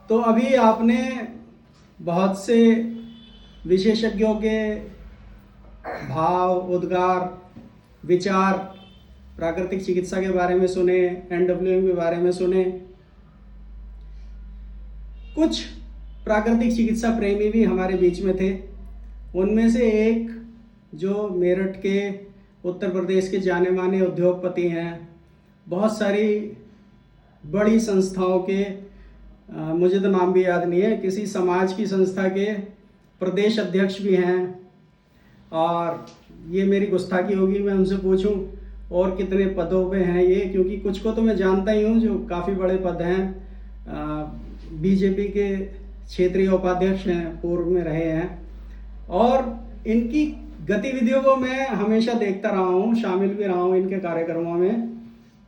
तो अभी आपने बहुत से विशेषज्ञों के भाव, उद्गार, विचार प्राकृतिक चिकित्सा के बारे में सुने, एनडब्ल्यूएम के बारे में सुने। कुछ प्राकृतिक चिकित्सा प्रेमी भी हमारे बीच में थे। उनमें से एक जो मेरठ के उत्तर प्रदेश के जाने माने उद्योगपति हैं, बहुत सारी बड़ी संस्थाओं के मुझे तो नाम भी याद नहीं है, किसी समाज की संस्था के प्रदेश अध्यक्ष भी हैं। और ये मेरी गुस्ताखी होगी मैं उनसे पूछूं और कितने पदों पे हैं ये, क्योंकि कुछ को तो मैं जानता ही हूँ जो काफ़ी बड़े पद हैं। बीजेपी के क्षेत्रीय उपाध्यक्ष हैं, पूर्व में रहे हैं, और इनकी गतिविधियों को मैं हमेशा देखता रहा हूँ, शामिल भी रहा हूँ इनके कार्यक्रमों में,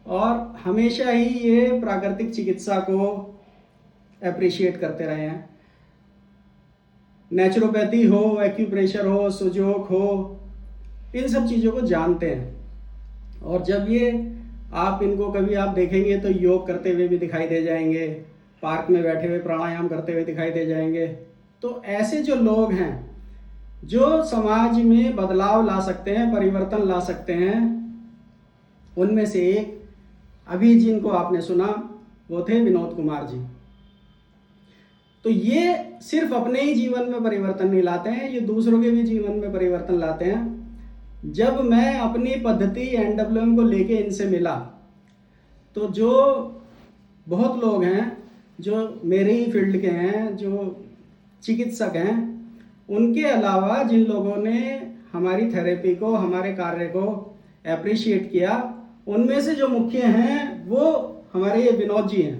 और हमेशा ही ये प्राकृतिक चिकित्सा को अप्रिशिएट करते रहे हैं। नेचुरोपैथी हो, एक्यूप्रेशर हो, सुजोक हो, इन सब चीज़ों को जानते हैं। और जब ये आप इनको कभी आप देखेंगे तो योग करते हुए भी दिखाई दे जाएंगे, पार्क में बैठे हुए प्राणायाम करते हुए दिखाई दे जाएंगे। तो ऐसे जो लोग हैं जो समाज में बदलाव ला सकते हैं, परिवर्तन ला सकते हैं, उनमें से एक अभी जिनको आपने सुना वो थे विनोद कुमार जी। तो ये सिर्फ अपने ही जीवन में परिवर्तन नहीं लाते हैं, ये दूसरों के भी जीवन में परिवर्तन लाते हैं। जब मैं अपनी पद्धति एनडब्ल्यूएम को लेके इनसे मिला तो जो बहुत लोग हैं जो मेरे ही फील्ड के हैं, जो चिकित्सक हैं, उनके अलावा जिन लोगों ने हमारी थेरेपी को, हमारे कार्य को एप्रिशिएट किया, उनमें से जो मुख्य हैं वो हमारे ये विनोद जी हैं।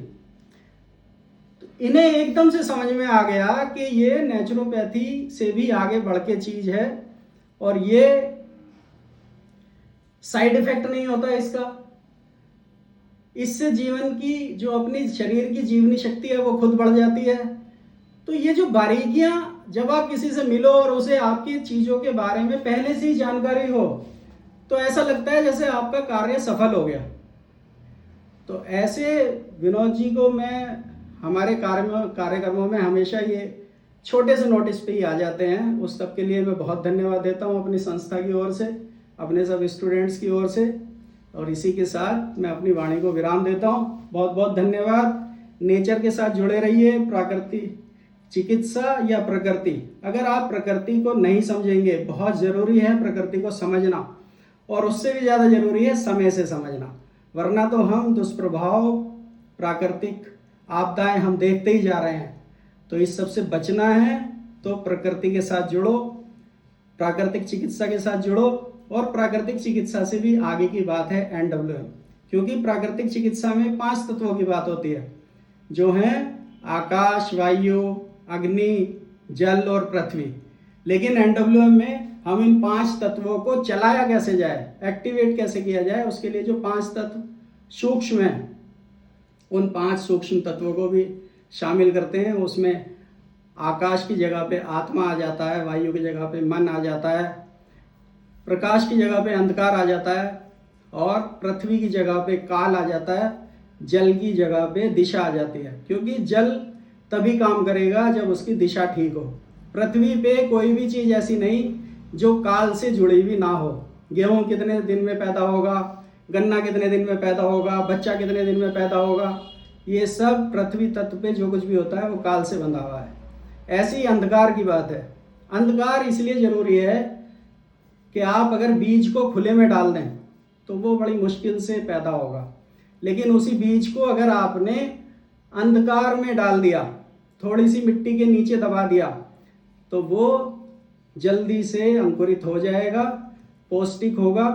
तो इन्हें एकदम से समझ में आ गया कि ये नेचुरोपैथी से भी आगे बढ़ के चीज़ है और ये साइड इफेक्ट नहीं होता इसका। इससे जीवन की जो अपनी शरीर की जीवनी शक्ति है वो खुद बढ़ जाती है। तो ये जो बारीकियां, जब आप किसी से मिलो और उसे आपकी चीज़ों के बारे में पहले से ही जानकारी हो तो ऐसा लगता है जैसे आपका कार्य सफल हो गया। तो ऐसे विनोद जी को मैं हमारे कार्यक्रमों में हमेशा ये छोटे से नोटिस पे ही आ जाते हैं, उस सब के लिए मैं बहुत धन्यवाद देता हूँ अपनी संस्था की ओर से, अपने सब स्टूडेंट्स की ओर से। और इसी के साथ मैं अपनी वाणी को विराम देता हूँ। बहुत बहुत धन्यवाद। नेचर के साथ जुड़े रहिए। प्राकृतिक चिकित्सा या प्रकृति, अगर आप प्रकृति को नहीं समझेंगे, बहुत ज़रूरी है प्रकृति को समझना, और उससे भी ज़्यादा ज़रूरी है समय से समझना, वरना तो हम दुष्प्रभाव, प्राकृतिक आपदाएं हम देखते ही जा रहे हैं। तो इस सब से बचना है तो प्रकृति के साथ जुड़ो, प्राकृतिक चिकित्सा के साथ जुड़ो। और प्राकृतिक चिकित्सा से भी आगे की बात है एनडब्ल्यूएम, क्योंकि प्राकृतिक चिकित्सा में 5 तत्वों की बात होती है, जो हैं आकाश, वायु, अग्नि, जल और पृथ्वी। लेकिन एनडब्ल्यूएम में हम इन 5 तत्वों को चलाया कैसे जाए, एक्टिवेट कैसे किया जाए, उसके लिए जो 5 तत्व सूक्ष्म हैं, उन 5 सूक्ष्म तत्वों को भी शामिल करते हैं। उसमें आकाश की जगह पे आत्मा आ जाता है, वायु की जगह पे मन आ जाता है, प्रकाश की जगह पे अंधकार आ जाता है, और पृथ्वी की जगह पे काल आ जाता है, जल की जगह पे दिशा आ जाती है। क्योंकि जल तभी काम करेगा जब उसकी दिशा ठीक हो। पृथ्वी पे कोई भी चीज़ ऐसी नहीं जो काल से जुड़ी हुई ना हो। गेहूँ कितने दिन में पैदा होगा, गन्ना कितने दिन में पैदा होगा, बच्चा कितने दिन में पैदा होगा, ये सब पृथ्वी तत्व पे जो कुछ भी होता है वो काल से बंधा हुआ है। ऐसी ही अंधकार की बात है। अंधकार इसलिए ज़रूरी है कि आप अगर बीज को खुले में डाल दें तो वो बड़ी मुश्किल से पैदा होगा, लेकिन उसी बीज को अगर आपने अंधकार में डाल दिया, थोड़ी सी मिट्टी के नीचे दबा दिया, तो वो जल्दी से अंकुरित हो जाएगा, पौष्टिक होगा।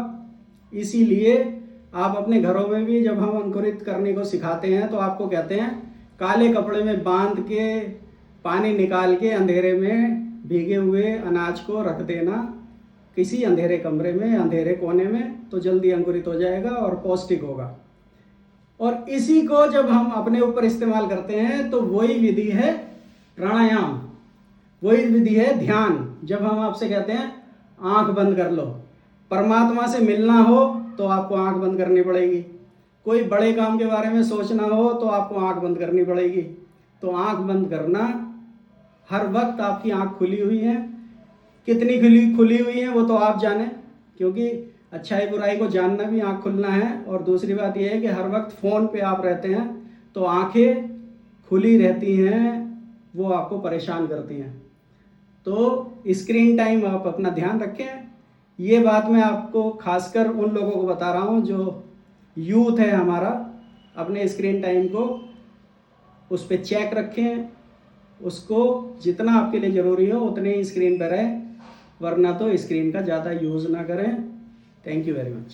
इसीलिए आप अपने घरों में भी जब हम अंकुरित करने को सिखाते हैं तो आपको कहते हैं काले कपड़े में बांध के पानी निकाल के अंधेरे में भीगे हुए अनाज को रख देना किसी अंधेरे कमरे में, अंधेरे कोने में, तो जल्दी अंकुरित हो जाएगा और पौष्टिक होगा। और इसी को जब हम अपने ऊपर इस्तेमाल करते हैं तो वही विधि है प्राणायाम, वही विधि है ध्यान। जब हम आपसे कहते हैं आंख बंद कर लो, परमात्मा से मिलना हो तो आपको आंख बंद करनी पड़ेगी, कोई बड़े काम के बारे में सोचना हो तो आपको आंख बंद करनी पड़ेगी, तो आंख बंद करना। हर वक्त आपकी आंख खुली हुई है, कितनी खुली हुई है वो तो आप जाने, क्योंकि अच्छाई बुराई को जानना भी आंख खुलना है। और दूसरी बात यह है कि हर वक्त फ़ोन पे आप रहते हैं तो आंखें खुली रहती हैं, वो आपको परेशान करती हैं। तो स्क्रीन टाइम आप अपना ध्यान रखें। ये बात मैं आपको खासकर उन लोगों को बता रहा हूँ जो यूथ है हमारा, अपने स्क्रीन टाइम को उस पर चेक रखें, उसको जितना आपके लिए ज़रूरी हो उतने ही स्क्रीन पर रहें, वरना तो स्क्रीन का ज़्यादा यूज़ ना करें। Thank you very much.